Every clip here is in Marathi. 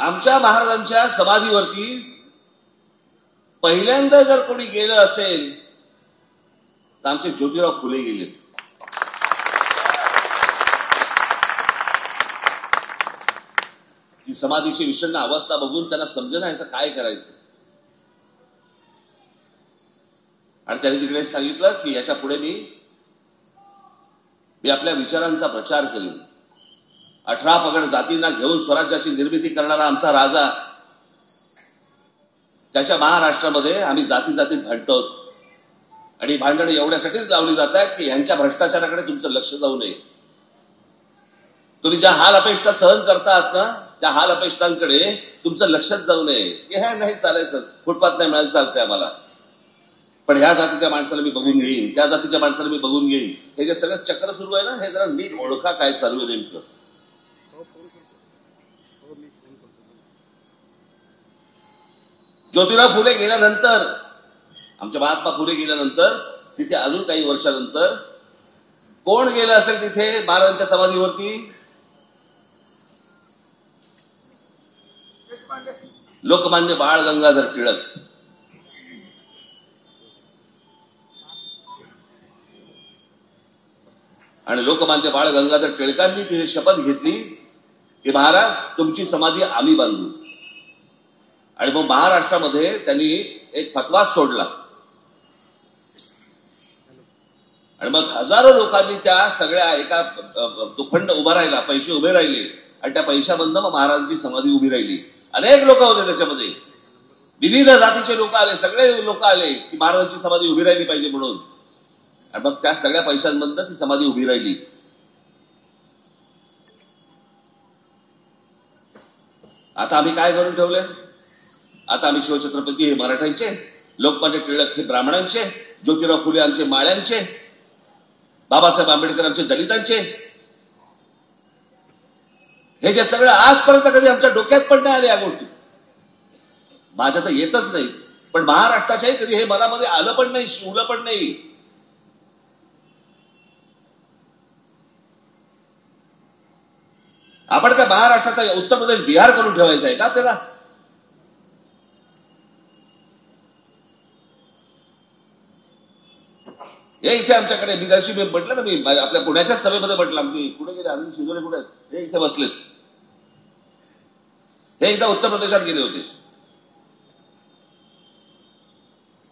आमच्या महाराजांच्या समाधीवरती पहिल्यांदा जर कोणी गेलं असेल तर आमचे ज्योतिराव फुले गेलेत. ती समाधीची विषण्ण अवस्था बघून त्यांना समजेना याचं काय करायचं. आणि त्यांनी तिकडे सांगितलं की याच्या पुढे मी आपल्या विचारांचा प्रचार करीन. 18 पगड जातींना घेऊन स्वराज्याची निर्मिती करणारा आमचा राजा, त्याच्या महाराष्ट्रामध्ये आम्ही जाती जातीत भांडतो. आणि भांडणं एवढ्यासाठीच लावली जातात की यांच्या भ्रष्टाचाराकडे तुमचं लक्ष जाऊ नये. तुम्ही ज्या हाल अपेक्षा सहन करतात ना, त्या हाल अपेक्षांकडे तुमचं लक्षच जाऊ नये. की हे नाही चालायचं, फुटपाथ नाही मिळायला चालतंय आम्हाला, पण ह्या जातीच्या माणसाला मी बघून घेईन, त्या जातीच्या माणसाला मी बघून घेईन. हे जे सगळं चक्र सुरू आहे ना, हे जरा नीट ओळखा काय चालू आहे नेमकं. ज्योतिराव फुले गेल्यानंतर, आमच्या महात्मा फुले गेल्यानंतर तिथे अजून काही वर्षानंतर कोण गेलं असेल तिथे महाराजांच्या समाधीवरती? लोकमान्य बाळ गंगाधर टिळक. आणि लोकमान्य बाळ गंगाधर टिळकांनी तिथे शपथ घेतली की महाराज तुमची समाधी आम्ही बांधू. आणि मग महाराष्ट्रामध्ये त्यांनी एक फतवा सोडला आणि मग हजारो लोकांनी त्या सगळ्या एका फंड उभा राहिला, पैसे उभे राहिले आणि त्या पैशामधनं मग महाराजांची समाधी उभी राहिली. अनेक लोक होते त्याच्यामध्ये, विविध जातीचे लोक आले, सगळे लोक आले की महाराजांची समाधी उभी राहिली पाहिजे म्हणून. आणि मग त्या सगळ्या पैशांमधनं ती समाधी उभी राहिली. आता आम्ही काय करून ठेवलंय? आता आम्ही शिवछत्रपती हे मराठ्यांचे, लोकमान्य टिळक हे ब्राह्मणांचे, ज्योतिराव फुले आमचे माळ्यांचे, बाबासाहेब आंबेडकर आमचे दलितांचे. हे जे सगळं आजपर्यंत कधी आमच्या डोक्यात पण नाही आले या गोष्टी, माझ्या तर येतच नाही. पण महाराष्ट्राच्याही कधी हे मनामध्ये आलं पण नाही, शिवलं पण नाही. आपण काय महाराष्ट्राचा उत्तर प्रदेश बिहार करून ठेवायचा आहे का आपल्याला? हे इथे आमच्याकडे मी त्याची म्हटलं ना, मी आपल्या पुण्याच्या सभेमध्ये म्हटलं, आमची कुठे गेले अरविंद शिंदोरे कुठे आहेत? हे इथे बसलेत. हे एकदा उत्तर प्रदेशात गेले होते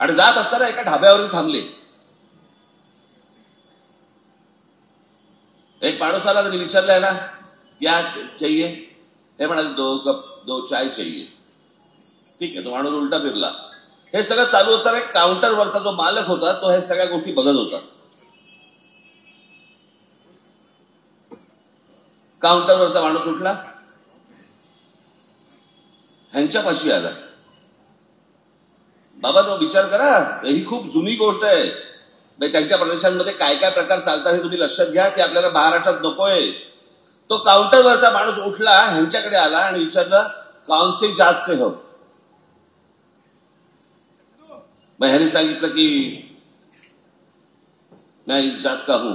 आणि जात असताना एका ढाब्यावरून थांबले. एक माणूस आला, त्यांनी विचारलंय ना क्या चाहिए? हे म्हणाले दो चाय चाहिए. ठीक आहे, तो माणूस उलटा फिरला. हे सगळं चालू असताना एक काउंटरवरचा जो मालक होता तो हे सगळ्या गोष्टी बघत होता. काउंटरवरचा माणूस उठला, ह्यांच्यापाशी आला. बाबा विचार करा, ही खूप जुनी गोष्ट आहे. त्यांच्या प्रदेशांमध्ये काय काय प्रकार चालतात हे तुम्ही लक्षात घ्या, ते आपल्याला महाराष्ट्रात नकोय. तो काउंटरवरचा माणूस उठला, ह्यांच्याकडे आला आणि विचारलं कौन सी जात से हो? मग ह्यांनी सांगितलं की मैं इस जात का हूं.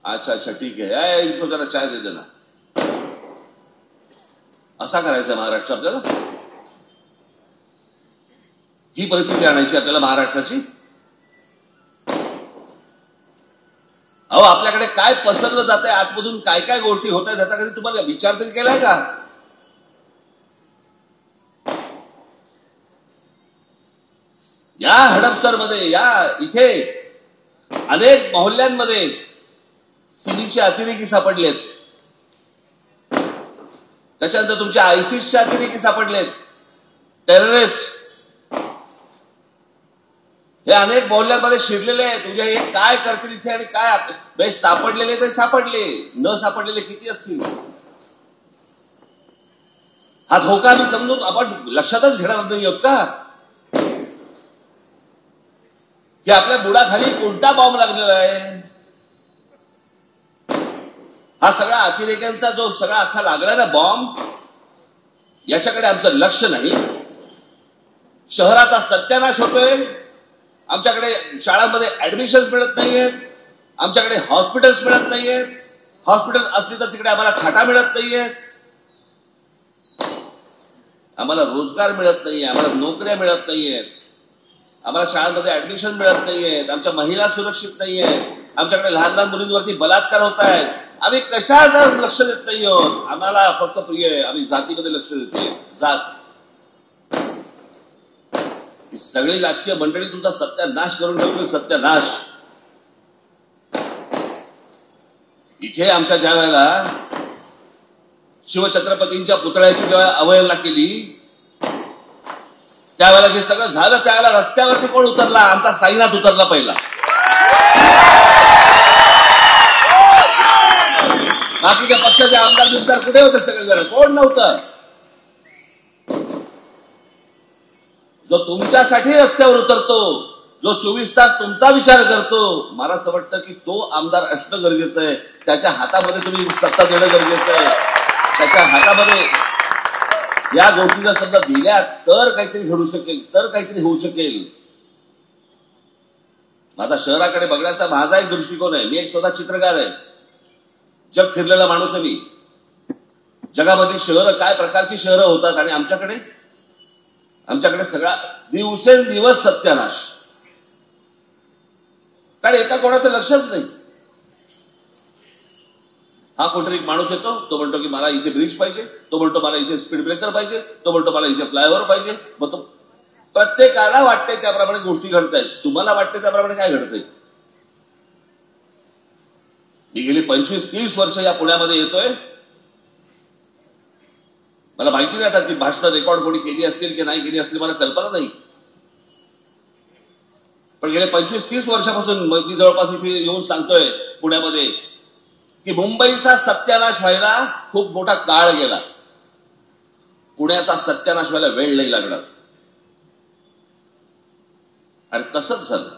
अच्छा अच्छा ठीक है, इनको जरा चाय दे देना. असा करायचा महाराष्ट्र आपल्याला? ही परिस्थिती आणायची आपल्याला महाराष्ट्राची? अहो, आपल्याकडे काय पसरलं जात आहे आतमधून, काय काय गोष्टी होत आहेत त्याचा कधी तुम्हाला विचार तरी केलाय का? या हडपसरमध्ये, या इथे अनेक मोहल्ल्यांमध्ये सिमीचे अतिरेकी सापडलेत. त्याच्यानंतर तुमच्या आयसिसचे अतिरेकी सापडलेत, टेररिस्ट. हे अनेक मोहल्ल्यांमध्ये शिरलेले आहेत. म्हणजे हे काय करतील इथे आणि काय सापडलेले ते सापडले, न सापडलेले किती असतील? हा धोका मी समजून आपण लक्षातच घेणार नाही आहोत का की आपल्या बुडाखाली कोणता बॉम्ब लागलेला आहे? हा सगळा अतिरेक्यांचा जो सगळा अख्खा लागला ना बॉम्ब, याच्याकडे आमचं लक्ष नाही. शहराचा सत्यानाश होतोय. आमच्याकडे शाळांमध्ये ऍडमिशन मिळत नाहीयेत, आमच्याकडे हॉस्पिटल्स मिळत नाहीयेत. हॉस्पिटल असली तर तिकडे आम्हाला खाटा मिळत नाहीयेत. आम्हाला रोजगार मिळत नाहीये, आम्हाला नोकऱ्या मिळत नाहीयेत, आम्हाला शाळांमध्ये ऍडमिशन मिळत नाहीयेत, आमच्या महिला सुरक्षित नाहीयेत, आमच्याकडे लहान लहान मुलींवरती बलात्कार होत आहेत. आम्ही कशाच लक्ष देत नाही आहोत. आम्हाला फक्त प्रिय आहे, आम्ही जातीमध्ये लक्ष देतोय. जात ही सगळी राजकीय मंडळी तुमचा सत्यानाश करून ठेवतील. सत्यानाश. इथे आमच्या ज्या वेळेला शिवछत्रपतींच्या पुतळ्याची जेव्हा अवहेलना केली, त्यावेळेला जे सगळं झालं, त्यावेळेला रस्त्यावरती कोण उतरला? आमचा साईनाथ उतरला पहिला. बाकीच्या पक्षाचे आमदार बिमदार कुठे होते? सगळेजण कोण नव्हतं. जो तुमच्यासाठी रस्त्यावर उतरतो, जो 24 तास तुमचा विचार करतो, मला असं वाटतं की तो आमदार असणं गरजेचं आहे. त्याच्या हातामध्ये तुम्ही सत्ता देणं गरजेचं आहे. त्याच्या हातामध्ये या गोष्टी जर समजा दिल्या तर काहीतरी घडू शकेल, तर काहीतरी होऊ शकेल. माझा शहराकडे बघण्याचा माझा एक दृष्टिकोन आहे. मी एक स्वतः चित्रकार आहे, जग फिरलेला माणूस आहे मी. जगामध्ये शहरं काय प्रकारची शहरं होतात आणि आमच्याकडे सगळा दिवसेंदिवस सत्यानाश. कारण एका कोणाचं लक्षच नाही. हा कोणतरी एक माणूस येतो, तो म्हणतो की मला इथे ब्रिज पाहिजे, तो म्हणतो मला इथे स्पीड ब्रेकर पाहिजे, तो म्हणतो मला इथे फ्लायओव्हर पाहिजे. मग तो प्रत्येकाला वाटते त्याप्रमाणे गोष्टी घडतायत. तुम्हाला वाटते त्याप्रमाणे काय घडतंय? मी गेली 25-30 वर्ष या पुण्यामध्ये येतोय. मला माहिती नाही आता ती भाषणं रेकॉर्ड कोणी केली असतील की नाही केली असतील, मला कल्पना नाही. पण गेल्या 25-30 वर्षापासून मी जवळपास इथे येऊन सांगतोय पुण्यामध्ये की मुंबईचा सत्यानाश व्हायला खूप मोठा काळ गेला. पुण्याचा सत्यानाश व्हायला वेळ नाही लागणार. आणि तसंच झालं.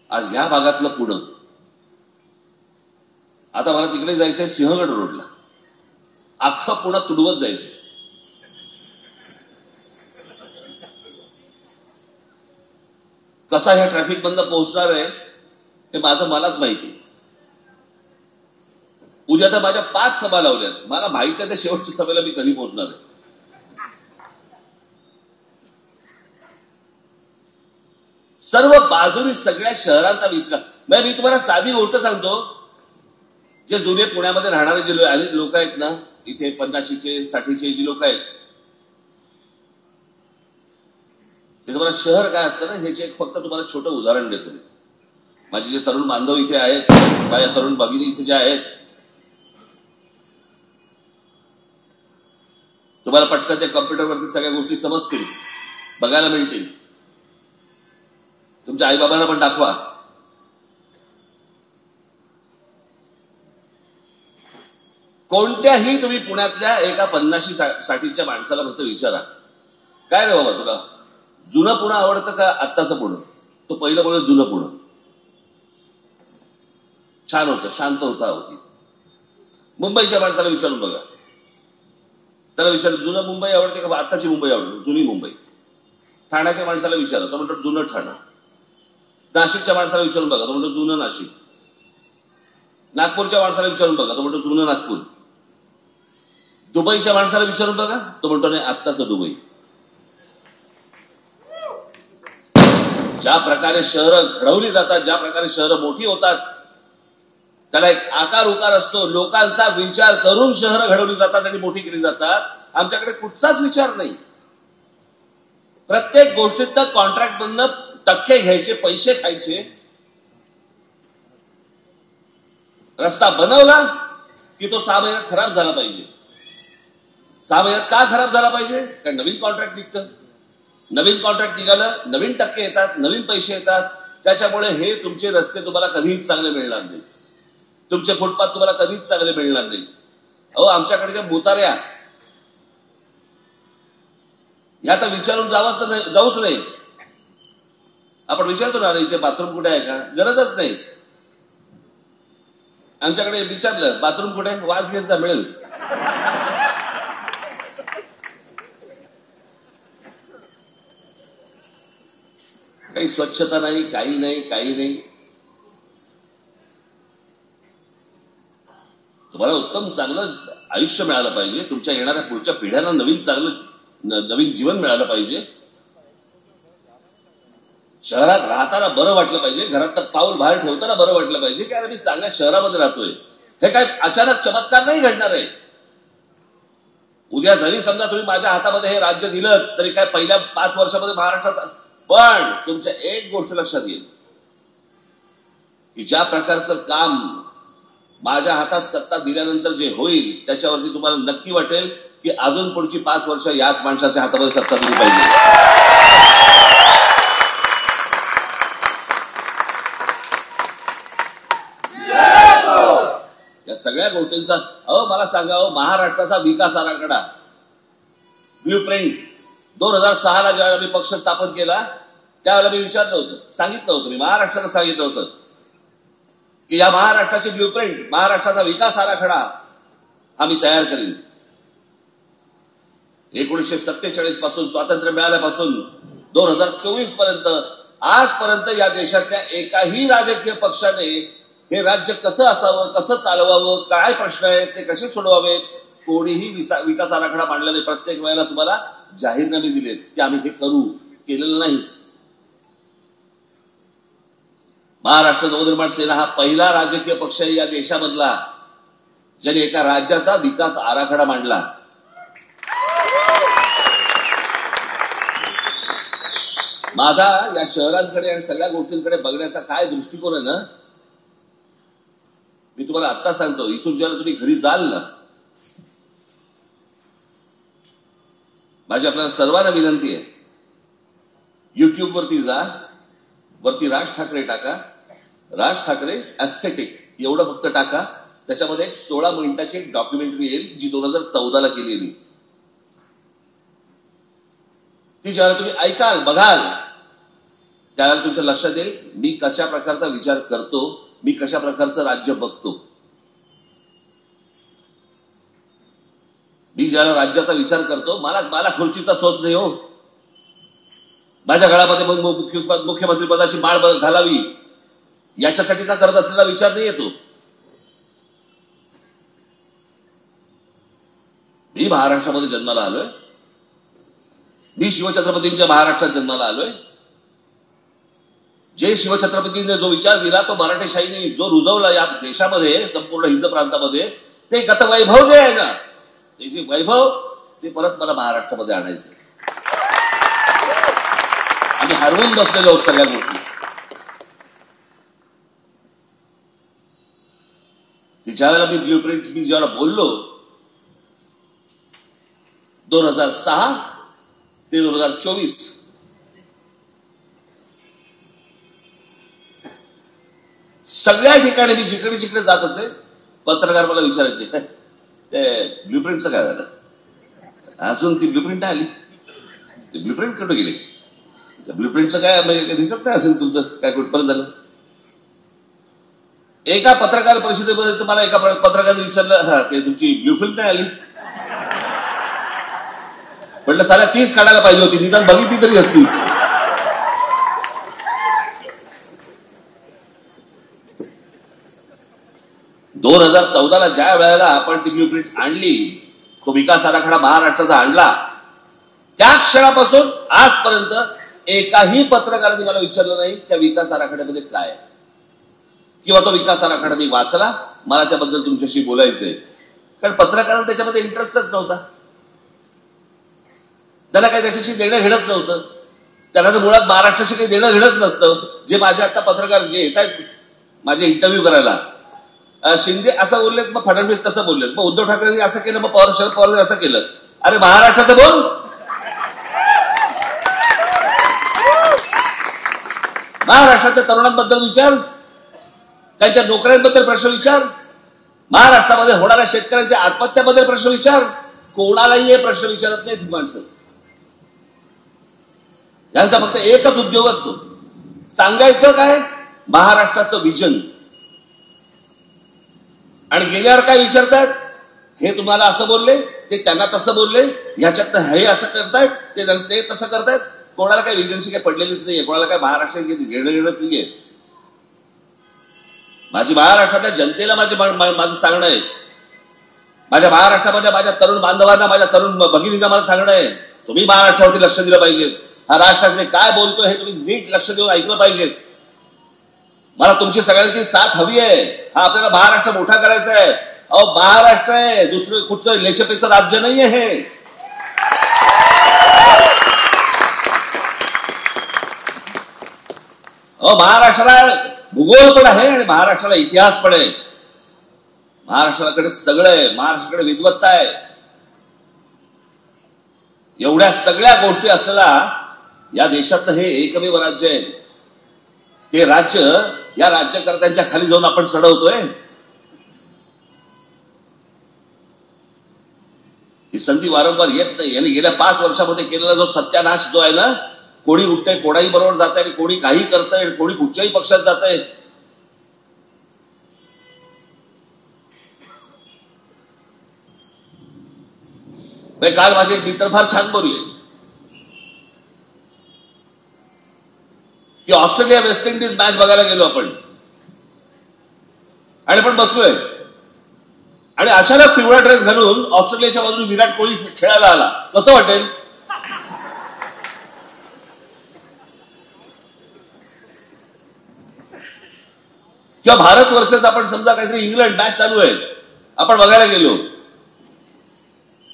आज ह्या भागातलं पुणं, आता मला तिकडे जायचंय सिंहगड रोडला. अख्खं पुणं तुडवत जायचंय. कसा ह्या ट्रॅफिक बंद पोहोचणार आहे हे मलाच माहिती. उद्या तर माझ्या 5 सभा लावल्यात. मला माहिती आहे त्या शेवटच्या सभेला मी कधी पोहोचणार आहे. सर्व बाजूनी सगळ्या शहरांचा विस्तार. मी तुम्हाला साधी गोष्ट सांगतो. जे जुने पुण्यामध्ये राहणारे जे लोक आहेत ना, इथे 50चे 60चे जे लोक आहेत, ते तुम्हाला शहर काय असतं ना ह्याचे एक फक्त तुम्हाला छोटं उदाहरण देतो. माझे जे तरुण बांधव इथे आहेत, माझ्या तरुण भगिनी इथे जे आहेत, तुम्हाला पटकन त्या कम्प्युटरवरती सगळ्या गोष्टी समजतील, बघायला मिळतील. तुमच्या आईबाबांना पण दाखवा. कोणत्याही तुम्ही पुण्यातल्या एका 50-60च्या माणसाला फक्त विचारा, काय रे बाबा तुला जुनं पुणं आवडतं का आत्ताचं पुणं? तो पहिलं बोलत जुनं पुणं छान होतं, शांत होती. मुंबईच्या माणसाला विचारून बघा, त्याला विचार जुनं मुंबई आवडते का आत्ताची मुंबई आवडते? जुनी मुंबई. ठाण्याच्या माणसाला विचारा, तो म्हणतो जुनं ठाणं. नाशिकच्या माणसाला विचारून बघा, तो म्हणतो जुनं नाशिक. नागपूरच्या माणसाला विचारून बघा, तो म्हणतो जुनं नागपूर. दुबईच्या माणसाला विचारून बघा, तो म्हणतो नाही आत्ताचं दुबई. ज्या प्रकारे शहरं घडवली जातात, ज्या प्रकारे शहरं मोठी होतात, त्याला एक आकार उकार असतो. लोकांचा विचार करून शहरं घडवली जातात आणि मोठी केली जातात. आमच्याकडे कुठचाच विचार नाही. प्रत्येक गोष्टीत कॉन्ट्रॅक्ट मधनं टक्के घ्यायचे, पैसे खायचे. रस्ता बनवला की तो 6 महिन्यात खराब झाला पाहिजे. 6 महिन्यात का खराब झाला पाहिजे? कारण नवीन कॉन्ट्रॅक्ट निघतं. नवीन कॉन्ट्रॅक्ट निघालं, नवीन टक्के येतात, नवीन पैसे येतात. त्याच्यामुळे हे तुमचे रस्ते तुम्हाला कधीच चांगले मिळणार नाहीत. तुमचे फुटपाथ तुम्हाला कधीच चांगले मिळणार नाहीत. अहो आमच्याकडच्या मुतार्या ह्या तर विचारून जाऊच नाही. आपण विचारतो ना इथे बाथरूम कुठे आहे का? गरजच नाही. आमच्याकडे विचारलं बाथरूम कुठे, वास घेत जा, मिळेल. काही स्वच्छता नाही, काही नाही. तुम्हाला उत्तम चांगलं आयुष्य मिळालं पाहिजे, तुमच्या येणाऱ्या पुढच्या पिढ्यांना नवीन जीवन मिळालं पाहिजे, शहरात राहताना बरं वाटलं पाहिजे, घरात पाऊल बाहेर ठेवताना बरं वाटलं पाहिजे की अरे मी चांगल्या शहरामध्ये राहतोय. हे काय अचानक चमत्कार नाही घडणार आहे. उद्या जरी समजा तुम्ही माझ्या हातामध्ये हे राज्य दिलं तरी काय पहिल्या 5 वर्षामध्ये महाराष्ट्रात, पण तुमच्या एक गोष्ट लक्षात येईल की ज्या प्रकारचं काम माझ्या हातात सत्ता दिल्यानंतर जे होईल त्याच्यावरती तुम्हाला नक्की वाटेल की अजून पुढची 5 वर्ष याच माणसाच्या हातामध्ये सत्ता दिली पाहिजे. या सगळ्या गोष्टींचा मला सांगा, महाराष्ट्राचा विकास आराखडा ब्ल्यूप्रिंट 2006ला ज्यावेळेला मी पक्ष स्थापन केला त्यावेळेला मी विचारलं होतं, सांगितलं होतं, मी महाराष्ट्राला सांगितलं होतं की या महाराष्ट्राची ब्ल्यूप्रिंट, महाराष्ट्राचा विकास आराखडा हा मी तयार करीन. 1947 पासून स्वातंत्र्य मिळाल्यापासून 2024 पर्यंत आजपर्यंत या देशातल्या एकाही राजकीय पक्षाने हे राज्य कसं असावं, कसं चालवावं, काय प्रश्न आहेत ते कसे सोडवावेत, कोणीही विकास आराखडा मांडला नाही. प्रत्येक वेळेला तुम्हाला जाहीरनामे दिलेत की आम्ही हे करू, केलेलं नाहीच. महाराष्ट्र नवनिर्माण सेना हा पहिला राजकीय पक्ष आहे या देशामधला ज्याने एका राज्याचा विकास आराखडा मांडला. माझा या शहरांकडे आणि सगळ्या गोष्टींकडे बघण्याचा काय दृष्टिकोन आहे ना, मी तुम्हाला आत्ता सांगतो. इथून जेव्हा तुम्ही घरी जाल ना, माझी आपल्याला सर्वांना विनंती आहे, युट्यूब वरती जा, वरती राज ठाकरे टाका, राज ठाकरे एस्थेटिक एवढं फक्त टाका. त्याच्यामध्ये एक 16 मिनिटाची एक डॉक्युमेंटरी येईल जी 2014ला केली आहे. ती ज्यावेळेला तुम्ही ऐकाल, बघाल, त्यावेळेला तुमच्या लक्षात येईल मी कशा प्रकारचा विचार करतो, मी कशा प्रकारचं राज्य बघतो. मी ज्याला राज्याचा विचार करतो, मला खुर्चीचा सोच नाही हो. माझ्या गळामध्ये मुख्यमंत्री पदाची माळ घालावी याच्यासाठीचा करत असलेला विचार नाही येतो. मी महाराष्ट्रामध्ये जन्माला आलोय, मी शिवछत्रपतींच्या महाराष्ट्रात जन्माला आलोय. जे शिवछत्रपतींनी जो विचार दिला तो मराठेशाहीने जो रुजवला या देशामध्ये, संपूर्ण हिंद प्रांतामध्ये, ते गतवैभव जे आहे ना, ते जे वैभव ते परत मला महाराष्ट्रामध्ये आणायचं. आम्ही हरवून बसलेलो आहोत सगळ्या गोष्टी. ज्यावेळेला मी ब्ल्यूप्रिंट मी ज्यावेळेला बोललो 2006 ते 2024 सगळ्या ठिकाणी मी जिकडे जिकडे जात असे, पत्रकार मला विचारायचे ते ब्ल्यूप्रिंटचं काय झालं, अजून ती ब्ल्यूप्रिंट आली, ते ब्ल्यूप्रिंट कुठे गेली, ब्ल्यूप्रिंटचं काय दिसत नाही असेल तुमचं काय कुठपर्यंत झालं. एका पत्रकार परिषदेमध्ये मला एका पत्रकाराने विचारलं, हा ते तुमची ब्ल्यूप्रिंट नाही आली. म्हटलं साऱ्या तीच काढायला पाहिजे होती, निदान बघितली तरी असतीच. दोन 2014ला ज्या वेळेला आपण ती ब्ल्यूप्रिंट आणली, तो विकास आराखडा महाराष्ट्राचा आणला, त्या क्षणापासून आजपर्यंत एकाही पत्रकाराने मला विचारलं नाही त्या विकास आराखड्यामध्ये काय आहे, किंवा तो विकास आराखडा मी वाचला, मला त्याबद्दल तुमच्याशी बोलायचंय. कारण पत्रकारांना त्याच्यामध्ये इंटरेस्टच नव्हता, त्याला काही त्याच्याशी देणं घेणंच नव्हतं. त्याला तर मुळात महाराष्ट्राशी काही देणं घेणंच नसतं. जे माझे आता पत्रकार जे येत आहेत माझे इंटरव्ह्यू करायला, शिंदे असं बोललेत, मग फडणवीस तसं बोललेत, मग उद्धव ठाकरेंनी असं केलं, मग शरद पवारांनी असं केलं. अरे महाराष्ट्राचं बोल, महाराष्ट्रातल्या तरुणांबद्दल विचार, त्यांच्या नोकऱ्यांबद्दल प्रश्न विचार, महाराष्ट्रामध्ये होणाऱ्या शेतकऱ्यांच्या आत्महत्याबद्दल प्रश्न विचार. कोणालाही हे प्रश्न विचारत नाहीत ही माणसं. यांचा फक्त एकच उद्योग असतो, सांगायचं काय, महाराष्ट्राचं विजन. आणि गेल्यावर काय विचारतात, हे तुम्हाला असं बोलले, ते त्यांना तसं बोलले, ह्याच्यात हे असं करतायत, ते तसं करतायत. कोणाला काही विजनशी काही पडलेलीच नाहीये, कोणाला काय महाराष्ट्र घेणंच नाहीये. माझी महाराष्ट्रातल्या जनतेला माझं सांगणं आहे माझ्या महाराष्ट्रामध्ये माझ्या तरुण बांधवांना, माझ्या तरुण भगिनींना मला सांगणं आहे, तुम्ही महाराष्ट्रावरती लक्ष दिलं पाहिजे. हा राज ठाकरे काय बोलतोय हे तुम्ही नीट लक्ष देऊन ऐकलं पाहिजे. मला तुमची सगळ्यांची साथ हवी आहे. हा आपल्याला महाराष्ट्र मोठा करायचा आहे. अहो महाराष्ट्र आहे, दुसरं कुठचं लेचपेचं राज्य नाहीये हे. अहो महाराष्ट्राला भूगोल पण आहे आणि महाराष्ट्राला इतिहास पण आहे. महाराष्ट्राकडे सगळं आहे, महाराष्ट्राकडे विद्वत्ता आहे. एवढ्या सगळ्या गोष्टी असलेला या देशातलं हे एकमेव राज्य आहे. ते राज्य या राज्यकर्त्यांच्या खाली जाऊन आपण चढवतोय. ही संधी वारंवार येत नाही. यांनी गेल्या 5 वर्षामध्ये केलेला जो सत्यानाश जो आहे ना, कोणी उठतंय, कोणाही बरोबर जात आहे, कोणी काही करतंय, कोणी कुठच्याही पक्षात जात आहे. काल माझे एक मित्र फार छान बोलले की ऑस्ट्रेलिया वेस्ट इंडिज मॅच बघायला गेलो आपण आणि आपण बसलोय आणि अचानक पिवळा ड्रेस घालून ऑस्ट्रेलियाच्या बाजूने विराट कोहली खेळायला आला. कसं वाटेल? किंवा भारत वर्सेस आपण समजा काहीतरी इंग्लंड मॅच चालू आहे, आपण बघायला गेलो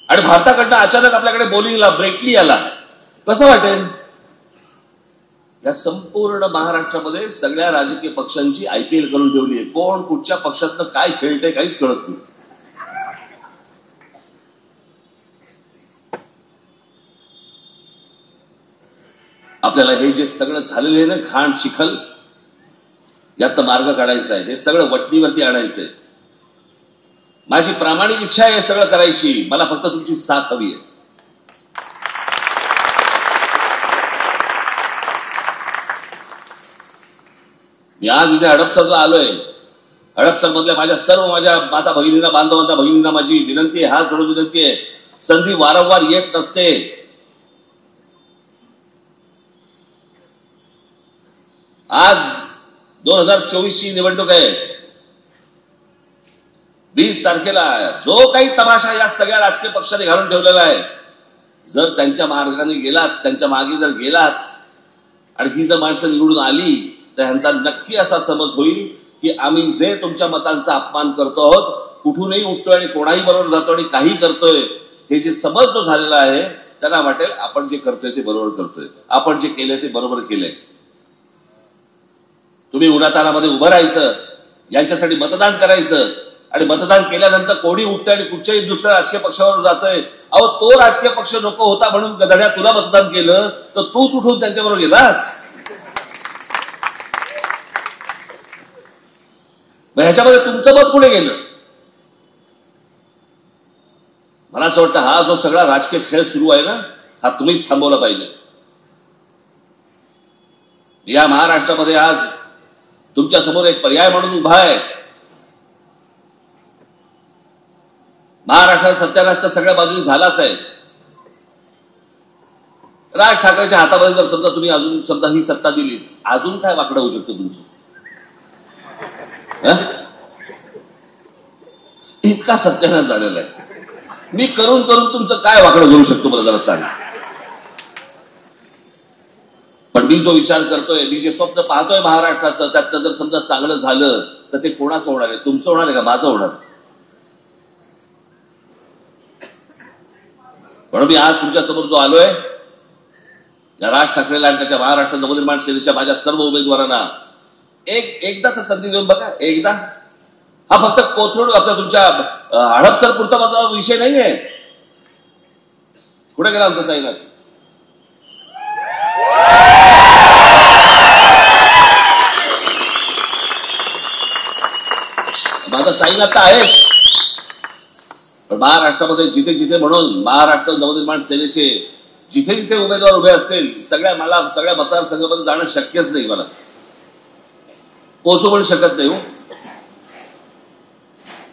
आणि भारताकडनं अचानक आपल्याकडे बॉलिंगला ब्रेकली आला, कसं वाटेल? या संपूर्ण महाराष्ट्रामध्ये सगळ्या राजकीय पक्षांची IPL करून ठेवली आहे. कोण कुठच्या पक्षातनं काय खेळतंय काहीच कळत नाही. आपल्याला हे जे सगळं झालेलं आहे ना, घाण चिखल, यात मार्ग काढायचा आहे. हे सगळं वटणीवरती आणायचंय. माझी प्रामाणिक इच्छा आहे हे सगळं करायची. मला फक्त तुमची साथ हवी आहे. मी आज इथे हडपसरला आलोय. हडपसर मधल्या माझ्या माता भगिनींना, बांधवांना, भगिनींना माझी विनंती आहे, हात जोडून विनंती आहे. संधी वारंवार येत नसते. आज 2024 ची निवडणूक आहे. 20 तारखेला जो काही तमाशा या सगळ्या राजकीय पक्षाने घालून ठेवलेला आहे, जर त्यांच्या मार्गाने गेलात, त्यांच्या मागे जर गेलात आणि ही जर माणसं निवडून आली, तर ह्यांचा नक्की असा समज होईल की आम्ही जे तुमच्या मतांचा अपमान करतो आहोत, कुठूनही उठतोय आणि कोणाही बरोबर जातो आणि काही करतोय, हे जे समज जो झालेला आहे त्यांना वाटेल आपण जे करतोय ते बरोबर करतोय, आपण जे केलंय ते बरोबर केलंय. तुम्ही उन्हातानामध्ये उभं राहायचं, यांच्यासाठी मतदान करायचं आणि मतदान केल्यानंतर कोणी उठतंय आणि कुठच्याही दुसऱ्या राजकीय पक्षावर जातोय. अहो तो राजकीय पक्ष नको होता म्हणून गधड्या तुला मतदान केलं, तर तूच उठून त्यांच्याबरोबर गेलास. ह्याच्यामध्ये तुमचं मत पुढे गेलं. मला असं वाटतं हा जो सगळा राजकीय खेळ सुरू आहे ना, हा तुम्हीच थांबवला पाहिजे. या महाराष्ट्रामध्ये आज तुमच्या समोर एक पर्याय म्हणून उभा आहे. महाराष्ट्रात सत्यानाश तर सगळ्या बाजूने झालाच आहे. राज ठाकरेच्या हातामध्ये जर समजा तुम्ही अजून समजा ही सत्ता दिली, अजून काय वाकडं होऊ शकतं तुमचं? इतका सत्यानाश झालेला आहे. मी करून करून तुमचं काय वाकडं करू शकतो मला जरा सांग. पण मी जो विचार करतोय, मी जे स्वप्न पाहतोय महाराष्ट्राचं, त्यातनं जर समजा चांगलं झालं तर ते कोणाचं होणार आहे? तुमचं होणार आहे का माझं होणार? म्हणून मी आज तुमच्या समोर जो आलोय, या राज ठाकरेला आणि त्याच्या महाराष्ट्र नवनिर्माण सेनेच्या माझ्या सर्व उमेदवारांना एकदा तर संधी देऊन बघा. एकदा हा फक्त कोथरूड आपल्या तुमच्या हडपसर पुरता माझा विषय नाहीये. कुठे गेला आमचा साईनाथ? माझा साईनाथ तर आहेच, पण महाराष्ट्रामध्ये जिथे जिथे म्हणून महाराष्ट्र नवनिर्माण सेनेचे जिथे जिथे उमेदवार उभे असतील, मला सगळ्या मतदारसंघामध्ये जाणं शक्यच नाही. मला पोहोचू पण शकत नाही,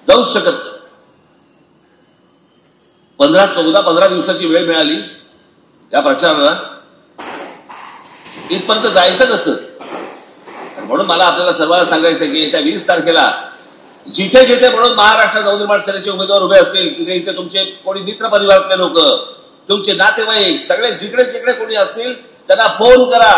जाऊच शकत नाही. 15 दिवसाची वेळ मिळाली या प्रचाराला, इथपर्यंत जायचं कसं? म्हणून मला आपल्याला सर्वांना सांगायचं की येत्या 20 तारखेला जिथे जिथे म्हणून महाराष्ट्र नवनिर्माण सेनेचे उमेदवार उभे असतील तिथे इथे तुमचे कोणी मित्र परिवारातले लोक, तुमचे नातेवाईक, सगळे जिकडे जिकडे कोणी असतील त्यांना फोन करा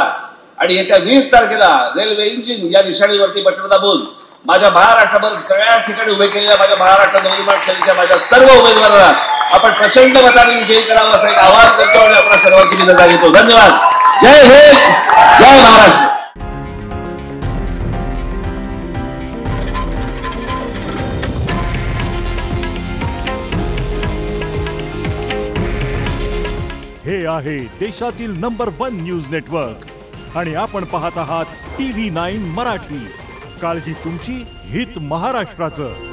आणि येत्या 20 तारखेला रेल्वे इंजिन या निशाणीवरती बटन दाबून माझ्या महाराष्ट्राभर सगळ्या ठिकाणी उभे केलेल्या माझ्या महाराष्ट्र नवनिर्माण सेनेच्या माझ्या सर्व उमेदवारांना आपण प्रचंड मताने विजयी करावं असं एक आवाहन करतो आणि आपल्या सर्वांची मी नजर घेतो. धन्यवाद. जय हिंद, जय महाराष्ट्र. हे आहे देशातील नंबर 1 न्यूज नेटवर्क आणि आपण पाहत आहात TV9 मराठी. काळजी तुमची, हित महाराष्ट्राचं.